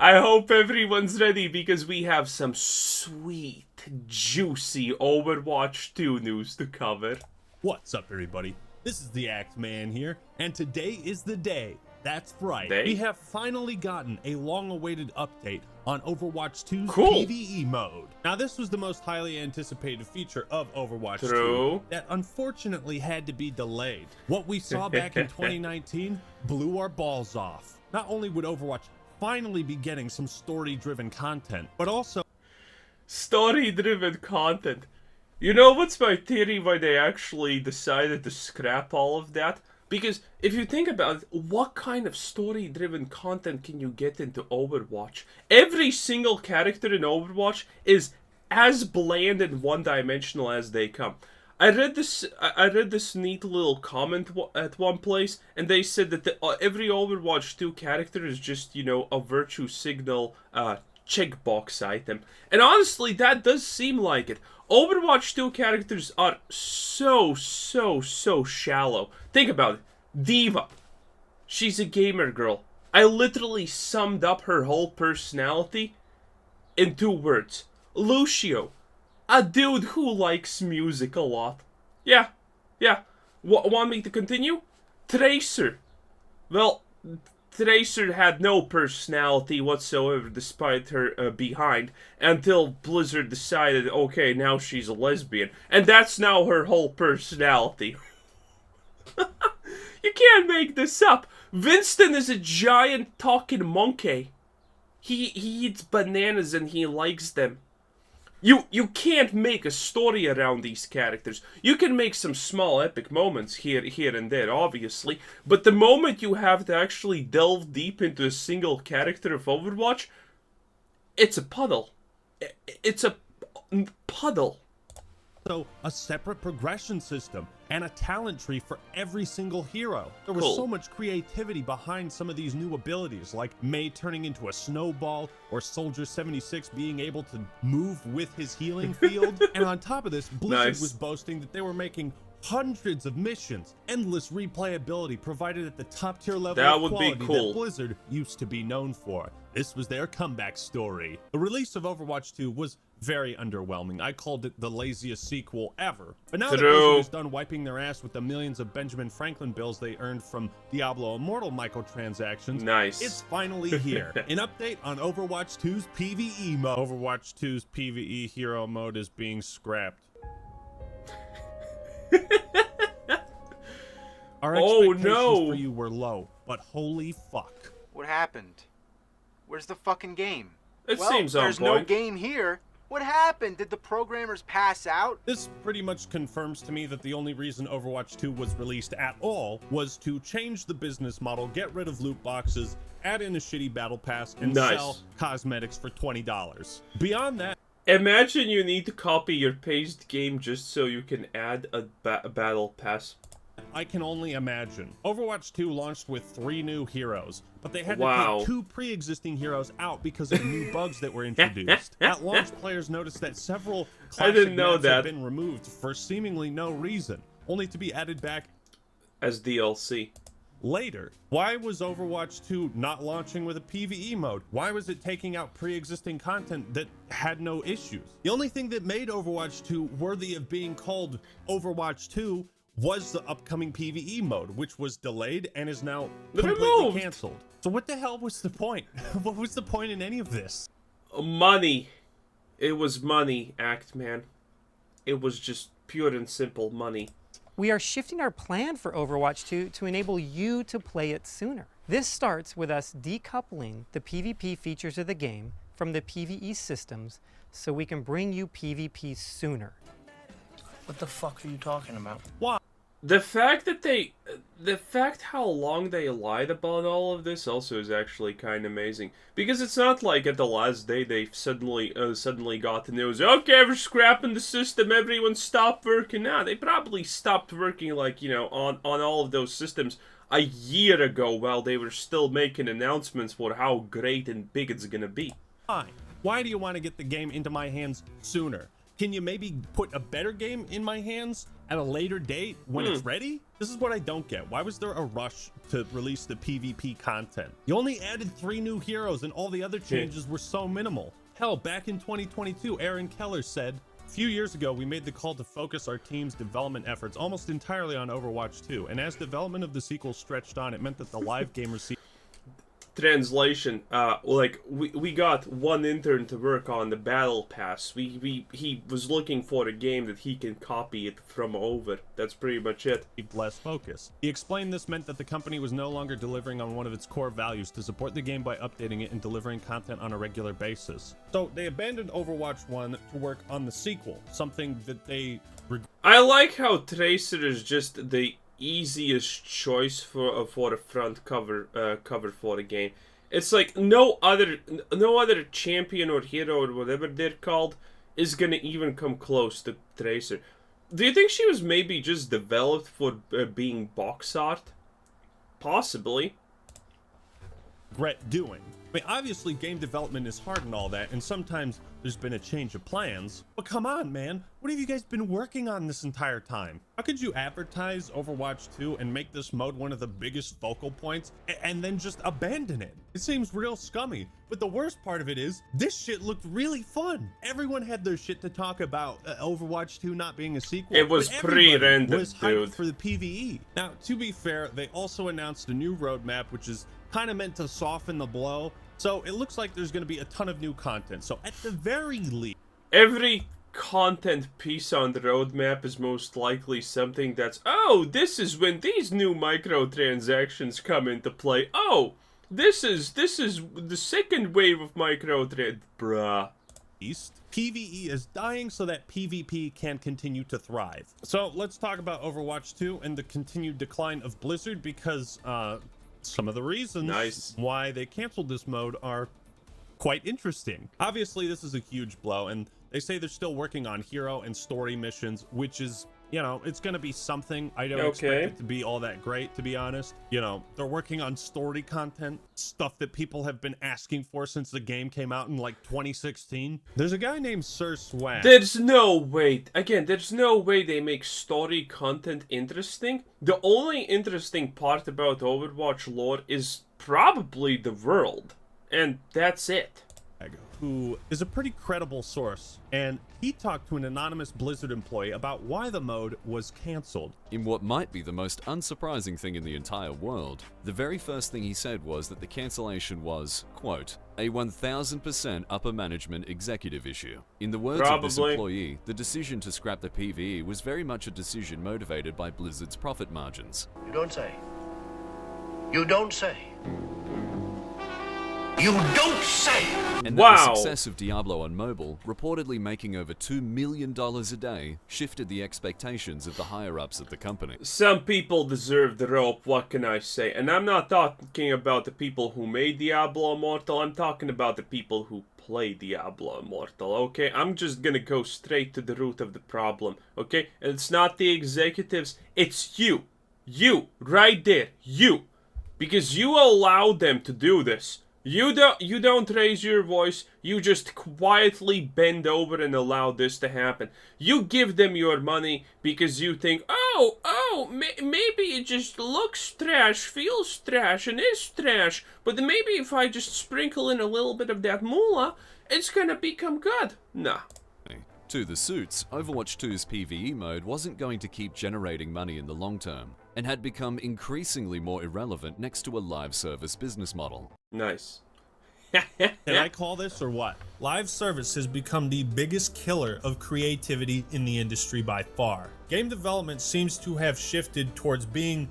I hope everyone's ready because we have some sweet, juicy Overwatch 2 news to cover. What's up, everybody? This is the Act Man here, and today is the day. That's right. Day? We have finally gotten a long-awaited update on Overwatch 2's Cool. PvE mode. Now, this was the most highly anticipated feature of Overwatch 2 True. that unfortunately had to be delayed. What we saw back in 2019 blew our balls off. Not only would Overwatch finally be getting some story-driven content, but also Story-driven content. You know what's my theory why they actually decided to scrap all of that? Because if you think about it, what kind of story-driven content can you get into Overwatch? Every single character in Overwatch is as bland and one-dimensional as they come. I read this neat little comment at one place, and they said that every Overwatch 2 character is just, you know, a virtue signal checkbox item. And honestly, that does seem like it. Overwatch 2 characters are so shallow. Think about it. Diva. She's a gamer girl. I literally summed up her whole personality in 2 words. Lucio. A dude who likes music a lot. Yeah. Want me to continue? Tracer. Well, Tracer had no personality whatsoever despite her behind until Blizzard decided, okay, now she's a lesbian. And that's now her whole personality. You can't make this up. Winston is a giant talking monkey. He eats bananas and he likes them. You can't make a story around these characters. You can make some small epic moments here and there, obviously, but the moment you have to actually delve deep into a single character of Overwatch, it's a puddle. It's a puddle. a separate progression system and a talent tree for every single hero. There was Cool. so much creativity behind some of these new abilities, like Mei turning into a snowball, or Soldier 76 being able to move with his healing field. And on top of this, Blizzard Nice. was boasting that they were making hundreds of missions, endless replayability provided at the top tier level That of would be quality cool. that Blizzard used to be known for. This was their comeback story. The release of Overwatch 2 was very underwhelming. I called it the laziest sequel ever. But now that True. Blizzard is done wiping their ass with the millions of Benjamin Franklin bills they earned from Diablo Immortal microtransactions, Nice. it's finally here. An update on Overwatch 2's PvE mode. Overwatch 2's PvE hero mode is being scrapped. Our Oh, expectations no. for you were low, but holy fuck. What happened? Where's the fucking game? It well, seems on there's no point. game here. What happened? Did the programmers pass out? This pretty much confirms to me that the only reason Overwatch 2 was released at all was to change the business model, get rid of loot boxes, add in a shitty battle pass, and Nice. sell cosmetics for $20. Beyond that, Imagine you need to copy your paced game just so you can add a battle pass. I can only imagine. Overwatch 2 launched with 3 new heroes, but they had Wow. to take 2 pre-existing heroes out because of new bugs that were introduced. At launch, players noticed that several classic didn't know maps that. had been removed for seemingly no reason, only to be added back As DLC. later. Why was Overwatch 2 not launching with a PvE mode? Why was it taking out pre-existing content that had no issues? The only thing that made Overwatch 2 worthy of being called Overwatch 2 was the upcoming PvE mode, which was delayed and is now completely Removed. canceled. So what the hell was the point? What was the point in any of this? Money. It was money, Act Man. It was just pure and simple money. We are shifting our plan for Overwatch 2 to enable you to play it sooner. This starts with us decoupling the PvP features of the game from the PvE systems so we can bring you PvP sooner. What the fuck are you talking about? Why? The fact how long they lied about all of this also is actually kind of amazing. Because it's not like at the last day they suddenly got the news, okay, we're scrapping the system, everyone stop working. Nah, they probably stopped working, like, you know, on all of those systems a year ago while they were still making announcements for how great and big it's gonna be. Why? Why do you want to get the game into my hands sooner? Can you maybe put a better game in my hands at a later date when it's ready? This is what I don't get. Why was there a rush to release the PvP content? You only added 3 new heroes and all the other changes were so minimal. Hell, back in 2022, Aaron Keller said, "A few years ago, we made the call to focus our team's development efforts almost entirely on Overwatch 2. And as development of the sequel stretched on, it meant that the live game received..." Translation, like, we got one intern to work on the battle pass. He was looking for a game that he can copy it from over. That's pretty much it. Less focus. He explained this meant that the company was no longer delivering on one of its core values to support the game by updating it and delivering content on a regular basis. So they abandoned Overwatch 1 to work on the sequel, something that they... I like how Tracer is just the easiest choice for a front cover for the game. It's like no other champion or hero or whatever they're called is gonna even come close to Tracer. Do you think she was maybe just developed for being box art? Possibly. regret doing. I mean, obviously game development is hard and all that, and sometimes there's been a change of plans, but come on, man. What have you guys been working on this entire time? How could you advertise Overwatch 2 and make this mode one of the biggest focal points and then just abandon it? It seems real scummy, but the worst part of it is this shit looked really fun. Everyone had their shit to talk about Overwatch 2 not being a sequel. It was pre-rendered, was hyped dude. for the PvE. Now, to be fair, they also announced a new roadmap, which is kind of meant to soften the blow. So it looks like there's going to be a ton of new content. So at the very least, Every content piece on the roadmap is most likely something that's, oh, this is when these new microtransactions come into play. Oh, this is the second wave of bruh. PvE is dying so that PvP can continue to thrive. So let's talk about Overwatch 2 and the continued decline of Blizzard, because some of the reasons why they canceled this mode are quite interesting. Obviously, this is a huge blow, and they say they're still working on hero and story missions, which is, you know, it's going to be something. I don't expect it to be all that great, to be honest. You know, they're working on story content, stuff that people have been asking for since the game came out in like 2016. There's a guy named Sir Swag. There's no way, again, there's no way they make story content interesting. The only interesting part about Overwatch lore is probably the world, and that's it. Who is a pretty credible source, and he talked to an anonymous Blizzard employee about why the mode was cancelled. In what might be the most unsurprising thing in the entire world, the very first thing he said was that the cancellation was, quote, a 1000% upper management executive issue. In the words of this employee, the decision to scrap the PvE was very much a decision motivated by Blizzard's profit margins. You don't say. You don't say. You don't say! And that the success of Diablo on mobile, reportedly making over $2 million a day, shifted the expectations of the higher-ups at the company. Some people deserve the rope, what can I say? And I'm not talking about the people who made Diablo Immortal, I'm talking about the people who play Diablo Immortal, okay? I'm just gonna go straight to the root of the problem, okay? And it's not the executives, it's you. You, right there, you. Because you allowed them to do this. You don't raise your voice, you just quietly bend over and allow this to happen. You give them your money because you think, maybe it just looks trash, feels trash, and is trash, but maybe if I just sprinkle in a little bit of that moolah, it's gonna become good. Nah. To the suits, Overwatch 2's PvE mode wasn't going to keep generating money in the long term, and had become increasingly more irrelevant next to a live service business model. Nice. Can I call this or what? Live service has become the biggest killer of creativity in the industry by far. Game development seems to have shifted towards being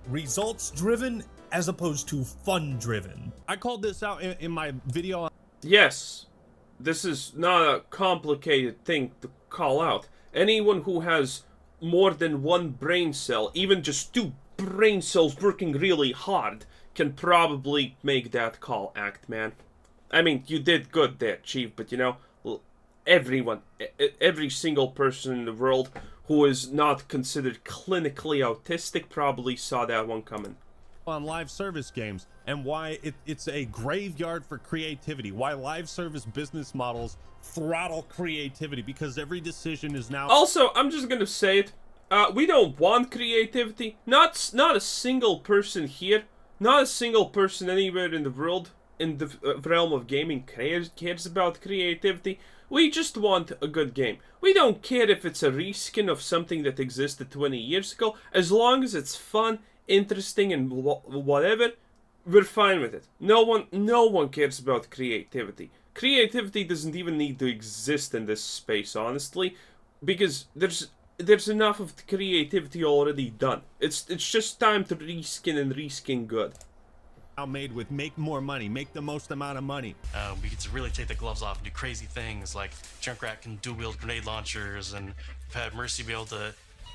results-driven as opposed to fun-driven. I called this out in my video. Yes. This is not a complicated thing to call out. Anyone who has more than one brain cell, even just 2 brain cells working really hard, can probably make that call, Act Man. I mean, you did good there, Chief, but you know, everyone, every single person in the world who is not considered clinically autistic probably saw that one coming. on live service games, and why it's a graveyard for creativity, why live service business models throttle creativity, because every decision is now... Also, I'm just gonna say it. We don't want creativity. Not a single person here, not a single person anywhere in the world, in the realm of gaming, cares about creativity. We just want a good game. We don't care if it's a reskin of something that existed 20 years ago. As long as it's fun, interesting, and whatever, we're fine with it. No one cares about creativity. Creativity doesn't even need to exist in this space, honestly, because there's enough of the creativity already done. It's just time to reskin good. Made with make more money, make the most amount of money. We get to really take the gloves off and do crazy things, like Junkrat can dual-wield grenade launchers, and we've had Mercy be able to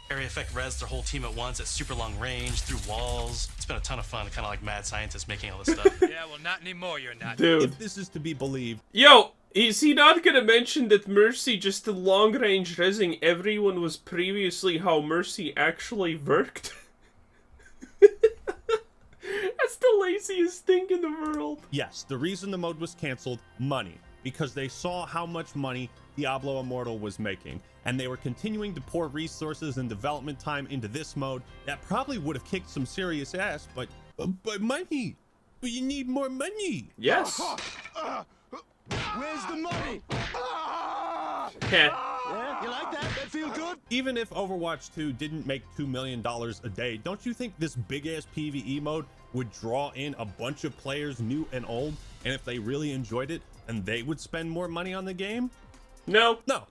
area effect res their whole team at once at super long range through walls. It's been a ton of fun, kind of like mad scientists making all this stuff. Yeah, well, not anymore, you're not. Dude. If this is to be believed... Yo, is he not gonna mention that Mercy just the long-range resing everyone was previously how Mercy actually worked? That's the laziest thing in the world. Yes, the reason the mode was canceled, money. Because they saw how much money Diablo Immortal was making. And they were continuing to pour resources and development time into this mode that probably would have kicked some serious ass, but money. But you need more money. Yes. Where's the money? Yeah, you like that? That feel good? Even if Overwatch 2 didn't make $2 million a day, don't you think this big-ass PvE mode would draw in a bunch of players, new and old, and if they really enjoyed it, and they would spend more money on the game? No. No.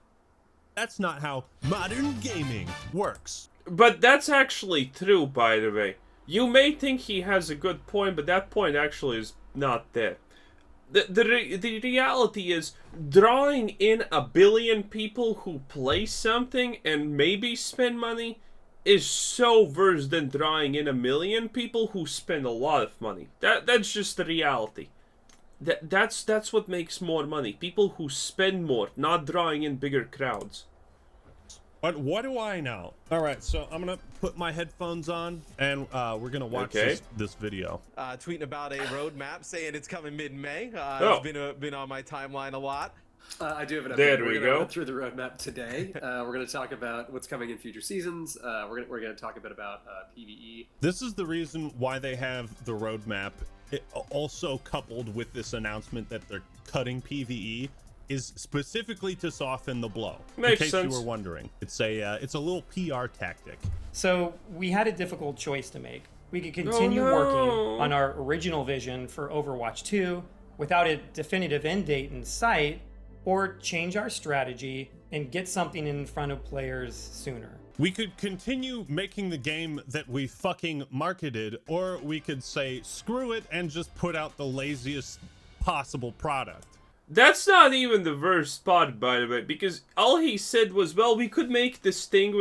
That's not how modern gaming works. But that's actually true, by the way. You may think he has a good point, but that point actually is not there. The reality is, drawing in 1 billion people who play something and maybe spend money is so worse than drawing in 1 million people who spend a lot of money. That's just the reality. That's what makes more money. People who spend more, not drawing in bigger crowds. But what do I know? All right, so I'm gonna put my headphones on, and we're gonna watch this video. Tweeting about a roadmap, saying it's coming mid-May. It's been on my timeline a lot. I do have an update. There we we're go. gonna run through the roadmap today. We're gonna talk about what's coming in future seasons. We're gonna talk a bit about PvE. This is the reason why they have the roadmap. It also coupled with this announcement that they're cutting PvE is specifically to soften the blow. Makes in case sense. you were wondering, it's a little PR tactic. So we had a difficult choice to make. We could continue working on our original vision for Overwatch 2 without a definitive end date in sight, or change our strategy and get something in front of players sooner. We could continue making the game that we fucking marketed, or we could say screw it and just put out the laziest possible product. That's not even the worst part, by the way, because all he said was, well, we could make this thing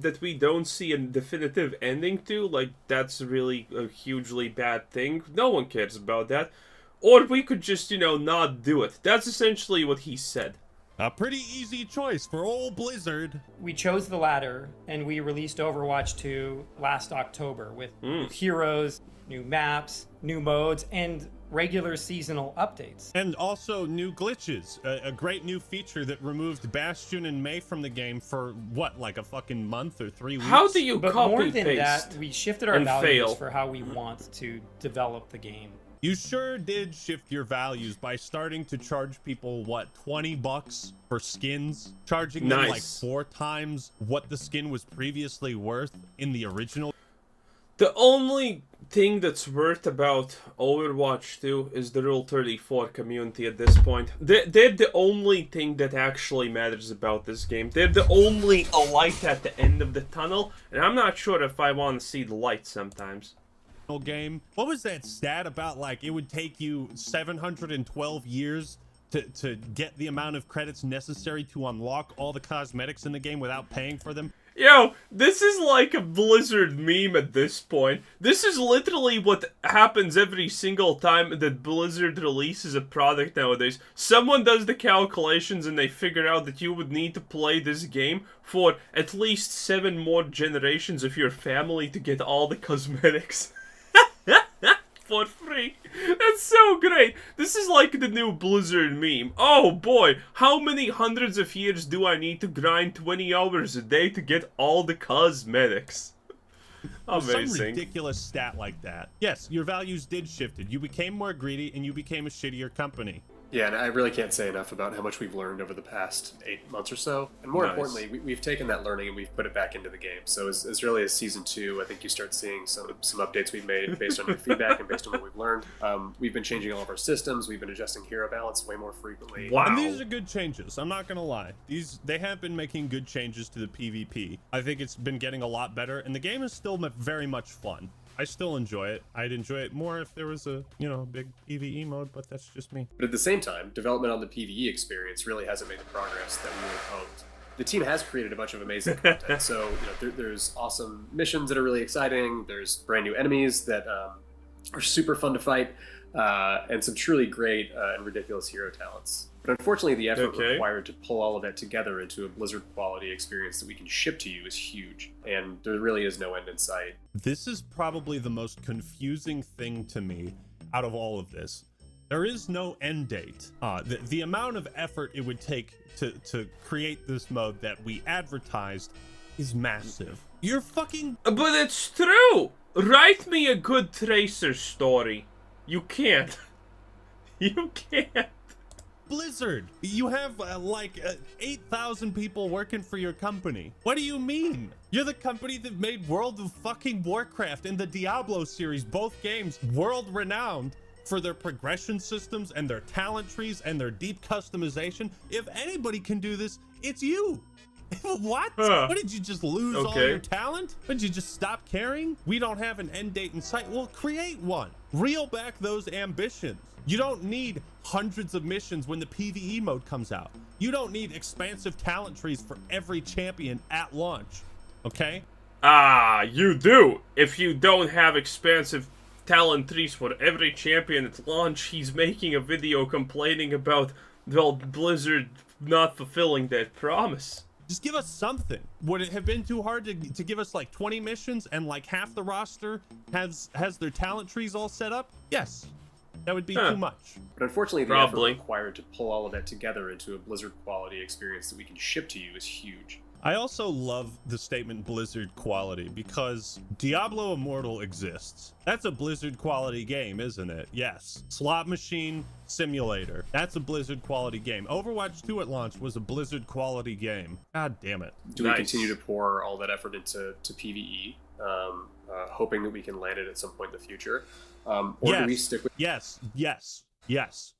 that we don't see a definitive ending to, like, that's really a hugely bad thing. No one cares about that. Or we could just, not do it. That's essentially what he said. A pretty easy choice for old Blizzard. We chose the latter, and we released Overwatch 2 last October with new heroes, new maps, new modes, and regular seasonal updates. And also new glitches. A great new feature that removed Bastion and Mei from the game for, what, like a fucking month or 3 weeks? How do you But more than copy-paste that, we shifted our and values fail? for how we want to develop the game. You sure did shift your values by starting to charge people, what, $20 for skins? Charging them like 4 times what the skin was previously worth in the original. The only thing that's worth about Overwatch 2 is the Rule 34 community at this point. They're the only thing that actually matters about this game. They're the only light at the end of the tunnel, and I'm not sure if I want to see the light sometimes. Game. What was that stat about, like, it would take you 712 years to get the amount of credits necessary to unlock all the cosmetics in the game without paying for them? Yo, this is like a Blizzard meme at this point. This is literally what happens every single time that Blizzard releases a product nowadays. Someone does the calculations and they figure out that you would need to play this game for at least 7 more generations of your family to get all the cosmetics. for free. That's so great. This is like the new Blizzard meme. Oh boy, how many hundreds of years do I need to grind 20 hours a day to get all the cosmetics? Amazing. Some ridiculous stat like that. Yes, your values did shifted. You became more greedy and you became a shittier company. Yeah, and I really can't say enough about how much we've learned over the past 8 months or so. And more importantly, we've taken that learning and we've put it back into the game. So as early as Season 2, I think you start seeing some updates we've made based on your feedback and based on what we've learned. We've been changing all of our systems. We've been adjusting hero balance way more frequently. Wow. And these are good changes. I'm not going to lie. They have been making good changes to the PvP. I think it's been getting a lot better, and the game is still very much fun. I still enjoy it. I'd enjoy it more if there was a, big PvE mode, but that's just me. But at the same time, development on the PvE experience really hasn't made the progress that we would have hoped. The team has created a bunch of amazing content. So, there's awesome missions that are really exciting. There's brand new enemies that are super fun to fight, and some truly great and ridiculous hero talents. But unfortunately, the effort required to pull all of that together into a Blizzard quality experience that we can ship to you is huge, and there really is no end in sight. This is probably the most confusing thing to me out of all of this. There is no end date. The amount of effort it would take to create this mode that we advertised is massive. You're fucking... But it's true! Write me a good Tracer story. You can't. You can't. Blizzard, you have 8,000 people working for your company. What do you mean? You're the company that made World of fucking Warcraft and the Diablo series, both games world renowned for their progression systems and their talent trees and their deep customization. If anybody can do this, it's you. What? What, did you just lose all your talent? Did you just stop caring? We don't have an end date in sight. Well, create one. Reel back those ambitions. You don't need hundreds of missions when the PvE mode comes out. You don't need expansive talent trees for every champion at launch, okay? You do. If you don't have expansive talent trees for every champion at launch, he's making a video complaining about, well, Blizzard not fulfilling that promise. Just give us something. Would it have been too hard to give us like 20 missions and like half the roster has their talent trees all set up? Yes. That would be too much. But unfortunately, the effort required to pull all of that together into a Blizzard quality experience that we can ship to you is huge. I also love the statement Blizzard quality because Diablo Immortal exists. That's a Blizzard quality game, isn't it? Yes. Slot Machine Simulator. That's a Blizzard quality game. Overwatch 2 at launch was a Blizzard quality game. God damn it. Do we continue to pour all that effort into PvE, hoping that we can land it at some point in the future? Or do we stick with yes.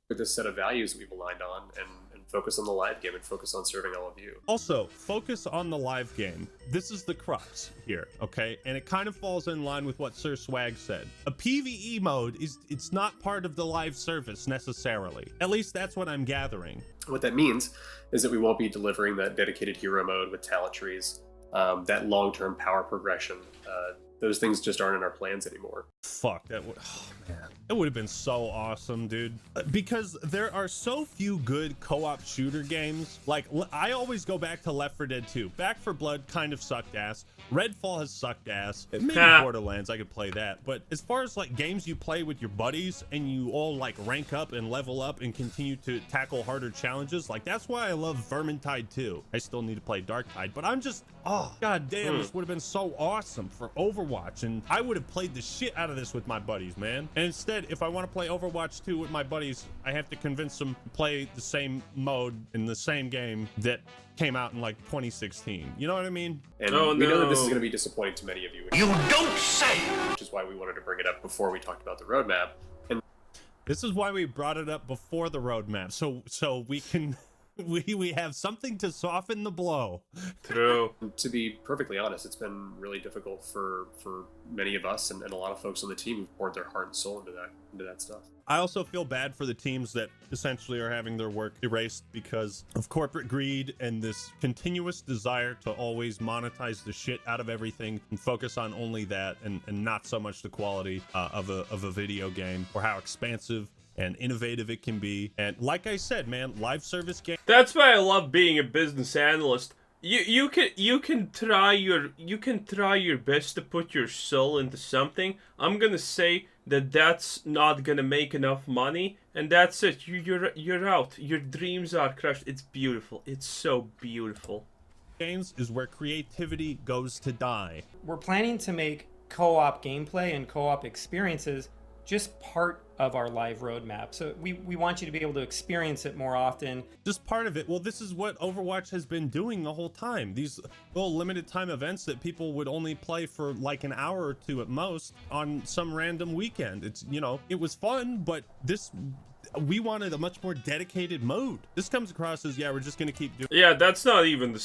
with this set of values we've aligned on and focus on the live game and focus on serving all of you? Also, focus on the live game. This is the crux here, okay? And it kind of falls in line with what Sir Swag said. A PvE mode it's not part of the live service necessarily. At least that's what I'm gathering. What that means is that we won't be delivering that dedicated hero mode with talent trees, that long-term power progression. Those things just aren't in our plans anymore. Fuck, that would... Oh, man. It would have been so awesome, dude. Because there are so few good co-op shooter games. Like, I always go back to Left 4 Dead 2. Back 4 Blood kind of sucked ass. Redfall has sucked ass. Maybe Borderlands, I could play that. But as far as, like, games you play with your buddies and you all, like, rank up and level up and continue to tackle harder challenges, like, that's why I love Vermintide 2. I still need to play Darktide, but I'm just... Oh, god damn, this would have been so awesome for Overwatch, and I would have played the shit out of this with my buddies, man. And instead, if I want to play Overwatch 2 with my buddies, I have to convince them to play the same mode in the same game that came out in like 2016. You know what I mean? And we know that this is going to be disappointing to many of you. You don't say! Which is why we wanted to bring it up before we talked about the roadmap. And this is why we brought it up before the roadmap, so we can... We have something to soften the blow. True. To be perfectly honest, it's been really difficult for many of us and a lot of folks on the team who've poured their heart and soul into that stuff. I also feel bad for the teams that essentially are having their work erased because of corporate greed and this continuous desire to always monetize the shit out of everything and focus on only that and not so much the quality of a video game or how expansive and innovative it can be. And like I said, man, live service game. That's why I love being a business analyst. You can try your best to put your soul into something. I'm gonna say that's not gonna make enough money, and that's it. You're out. Your dreams are crushed. It's beautiful. It's so beautiful. Games is where creativity goes to die. We're planning to make co-op gameplay and co-op experiences just part of our live roadmap. So we want you to be able to experience it more often. Just part of it. Well, this is what Overwatch has been doing the whole time. These little limited time events that people would only play for like an hour or two at most on some random weekend. It's, you know, it was fun, but we wanted a much more dedicated mode. This comes across as, yeah, we're just gonna keep doing. Yeah, that's not even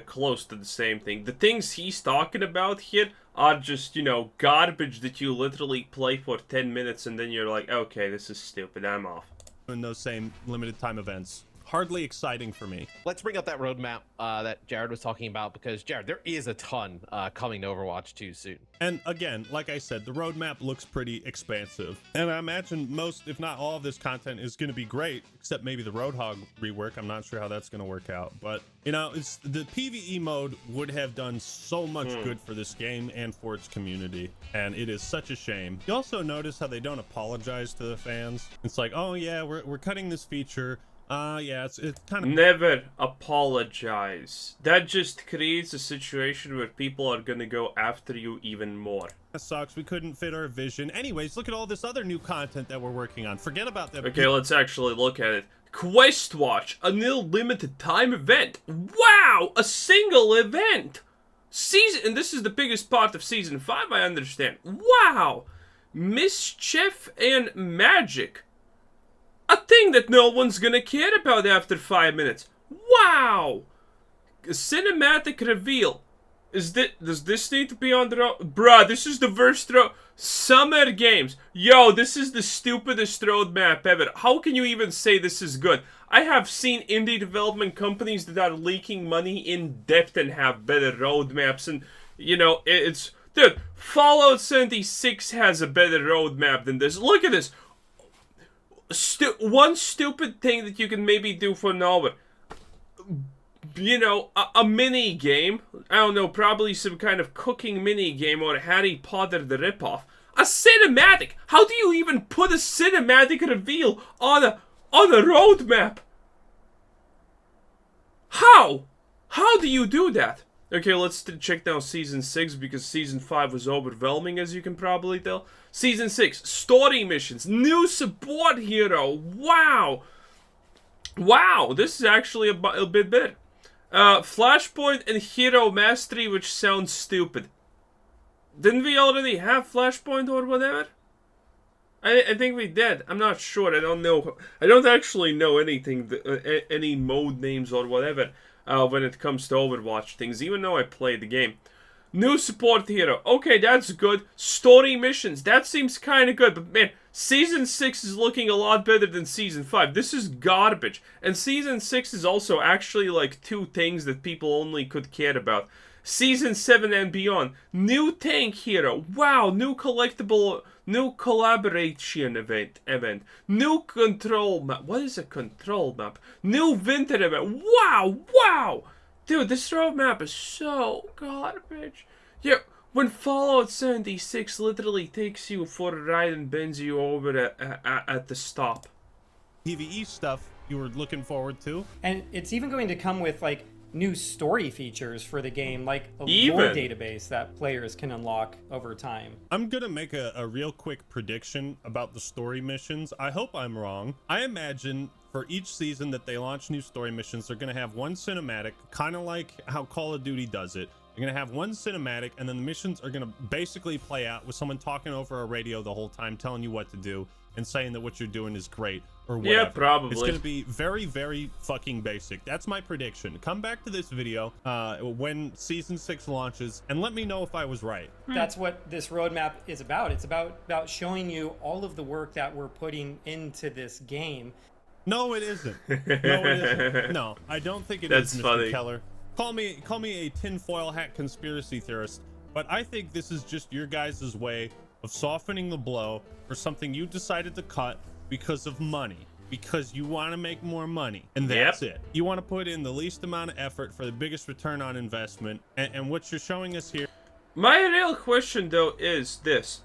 close to the same thing. The things he's talking about here are just, you know, garbage that you literally play for 10 minutes and then you're like, okay, this is stupid, I'm off. In those same limited time events. Hardly exciting for me. Let's bring up that roadmap that Jared was talking about, because Jared, there is a ton coming to Overwatch 2 soon. And again, like I said, the roadmap looks pretty expansive. And I imagine most, if not all of this content is going to be great, except maybe the Roadhog rework. I'm not sure how that's going to work out. But, you know, it's the PvE mode would have done so much good for this game and for its community. And it is such a shame. You also notice how they don't apologize to the fans. It's like, oh yeah, we're cutting this feature. Yeah, it's kind of... Never apologize. That just creates a situation where people are gonna go after you even more. That sucks. We couldn't fit our vision. Anyways, look at all this other new content that we're working on. Forget about that. Okay, let's actually look at it. Quest Watch, a new limited time event. Wow, a single event. And this is the biggest part of Season 5, I understand. Wow. Mischief and Magic. A thing that no one's gonna care about after 5 minutes. Wow! A cinematic reveal. Does this need to be on the road? Bruh, this is the worst road. Summer Games. Yo, this is the stupidest roadmap ever. How can you even say this is good? I have seen indie development companies that are leaking money in depth and have better roadmaps, and, you know, it's... Dude, Fallout 76 has a better roadmap than this. Look at this. One stupid thing that you can maybe do for an hour. You know, a mini game. I don't know, probably some kind of cooking mini game or Harry Potter the ripoff. A cinematic. How do you even put a cinematic reveal on a roadmap? How? How do you do that? Okay, let's check down Season 6 because Season 5 was overwhelming, as you can probably tell. Season 6, story missions, new support hero, wow! Wow, this is actually a bit better. Flashpoint and Hero Mastery, which sounds stupid. Didn't we already have Flashpoint or whatever? I think we did. I'm not sure, I don't know. I don't actually know anything, any mode names or whatever. When it comes to Overwatch things, even though I played the game. New support hero. Okay, that's good. Story missions. That seems kind of good. But man, Season 6 is looking a lot better than Season 5. This is garbage. And Season 6 is also actually like two things that people only could care about. Season 7 and beyond. New tank hero. Wow, new collectible... New collaboration event. New control map. What is a control map? New winter event. Wow, wow. Dude, this roadmap is so garbage. Yeah, when Fallout 76 literally takes you for a ride and bends you over at the stop. PvE stuff you were looking forward to. And it's even going to come with, like, new story features for the game, like a Even lore database that players can unlock over time. I'm gonna make a real quick prediction about the story missions. I hope I'm wrong. I imagine for each season that they launch new story missions, they're gonna have one cinematic, kind of like how Call of Duty does it. They're gonna have one cinematic, and then the missions are gonna basically play out with someone talking over a radio the whole time, telling you what to do and saying that what you're doing is great or whatever. Yeah, probably. It's gonna be very, very fucking basic. That's my prediction. Come back to this video when Season 6 launches and let me know if I was right. That's what this roadmap is about. It's about showing you all of the work that we're putting into this game. No, it isn't. No, it isn't. No, I don't think it is, Mr. Funny. Keller. Call me a tinfoil hat conspiracy theorist, but I think this is just your guys' way of softening the blow for something you decided to cut because of money, because you want to make more money, and that's it. You want to put in the least amount of effort for the biggest return on investment, and what you're showing us here. My real question though is this: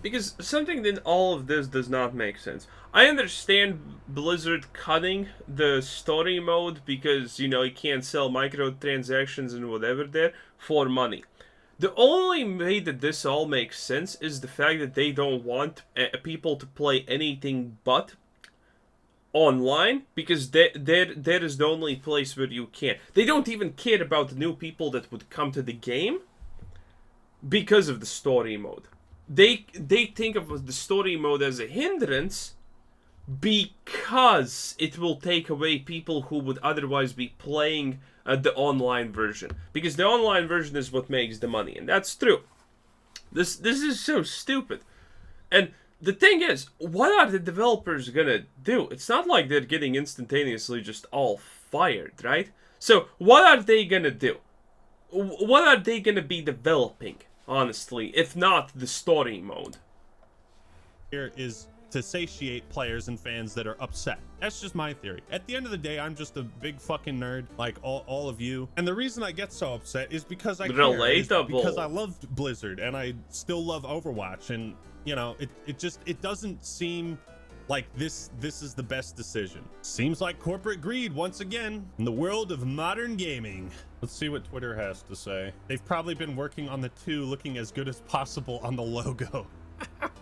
because something in all of this does not make sense. I understand Blizzard cutting the story mode because, you know, you can't sell microtransactions and whatever there for money. The only way that this all makes sense is the fact that they don't want people to play anything but online, because there is the only place where you can. They don't even care about the new people that would come to the game because of the story mode. They think of the story mode as a hindrance because it will take away people who would otherwise be playing the online version, because the online version is what makes the money, and that's true. This is so stupid. And the thing is, what are the developers gonna do? It's not like they're getting instantaneously just all fired, right? So what are they gonna do? What are they gonna be developing, honestly, if not the story mode? Here is to satiate players and fans that are upset. That's just my theory. At the end of the day, I'm just a big fucking nerd like all of you. And the reason I get so upset is because I care. Is because I loved Blizzard and I still love Overwatch, and you know, it doesn't seem like this is the best decision. Seems like corporate greed once again in the world of modern gaming. Let's see what Twitter has to say. They've probably been working on the 2 looking as good as possible on the logo.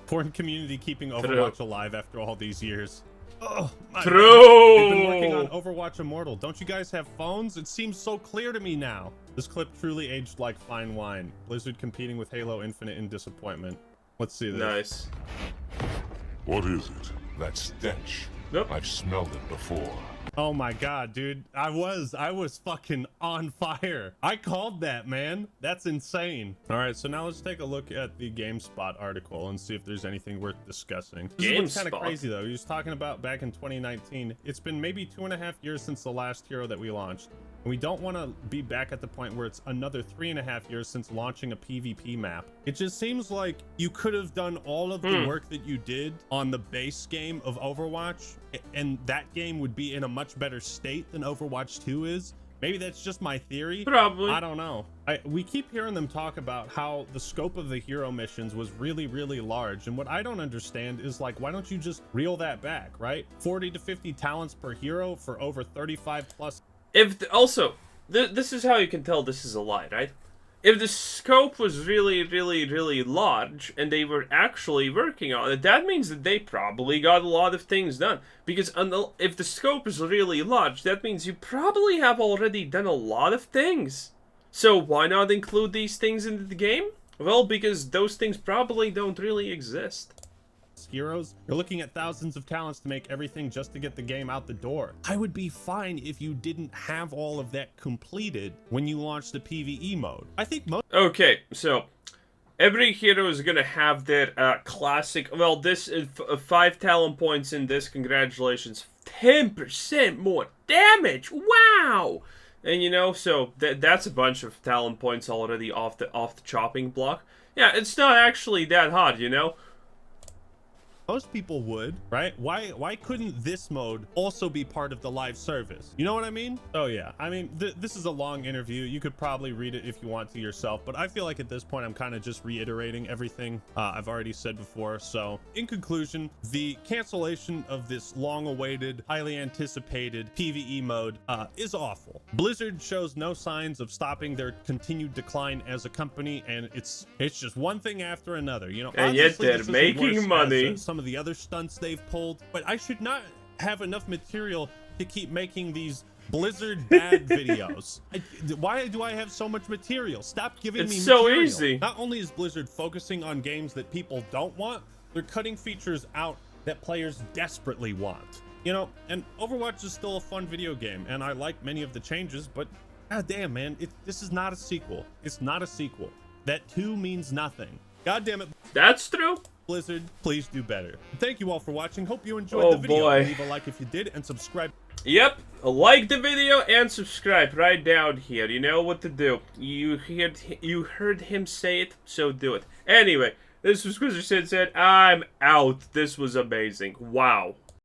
Porn community keeping Overwatch alive after all these years. Oh, my God. They've been working on Overwatch Immortal. Don't you guys have phones? It seems so clear to me now. This clip truly aged like fine wine. Blizzard competing with Halo Infinite in disappointment. Let's see this. Nice. What is it? That stench? Nope. I've smelled it before. Oh my God, dude. I was fucking on fire. I called that, man. That's insane. All right, so now let's take a look at the GameSpot article and see if there's anything worth discussing. This is what's kind of crazy though. He was talking about back in 2019. It's been maybe 2.5 years since the last hero that we launched. And we don't want to be back at the point where it's another 3.5 years since launching a PvP map. It just seems like you could have done all of the work that you did on the base game of Overwatch, and that game would be in a much better state than Overwatch 2 is. Maybe that's just my theory. Probably. I don't know. We keep hearing them talk about how the scope of the hero missions was really, really large. And what I don't understand is, like, why don't you just reel that back, right? 40 to 50 talents per hero for over 35 plus. This is how you can tell this is a lie, right? If the scope was really, really, really large and they were actually working on it, that means that they probably got a lot of things done. Because if the scope is really large, that means you probably have already done a lot of things. So why not include these things into the game? Well, because those things probably don't really exist. Heroes, you're looking at thousands of talents to make everything just to get the game out the door. I would be fine if you didn't have all of that completed when you launched the PvE mode. I think most. Okay, so every hero is gonna have their classic. Well, this is 5 talent points in this. Congratulations, 10% more damage. Wow. And you know, so that's a bunch of talent points already off the chopping block. Yeah, it's not actually that hard, you know. Most people would, right? Why couldn't this mode also be part of the live service? You know what I mean? Oh yeah, I mean, this is a long interview. You could probably read it if you want to yourself, but I feel like at this point I'm kind of just reiterating everything I've already said before. So in conclusion, the cancellation of this long-awaited, highly anticipated PvE mode is awful. Blizzard shows no signs of stopping their continued decline as a company, and it's just one thing after another, you know. And yet they're making money. Some of the other stunts they've pulled, but I should not have enough material to keep making these Blizzard bad videos. Why do I have so much material? Stop giving me material. It's so easy. Not only is Blizzard focusing on games that people don't want, they're cutting features out that players desperately want. You know, and Overwatch is still a fun video game, and I like many of the changes, but god damn, man, this is not a sequel. It's not a sequel. That 2 means nothing. God damn it. That's true. Blizzard, please do better. Thank you all for watching. Hope you enjoyed the video. Boy. Leave a like if you did, and subscribe. Yep, like the video and subscribe right down here. You know what to do. You heard him say it, so do it. Anyway, this was Squizzer said, I'm out. This was amazing. Wow.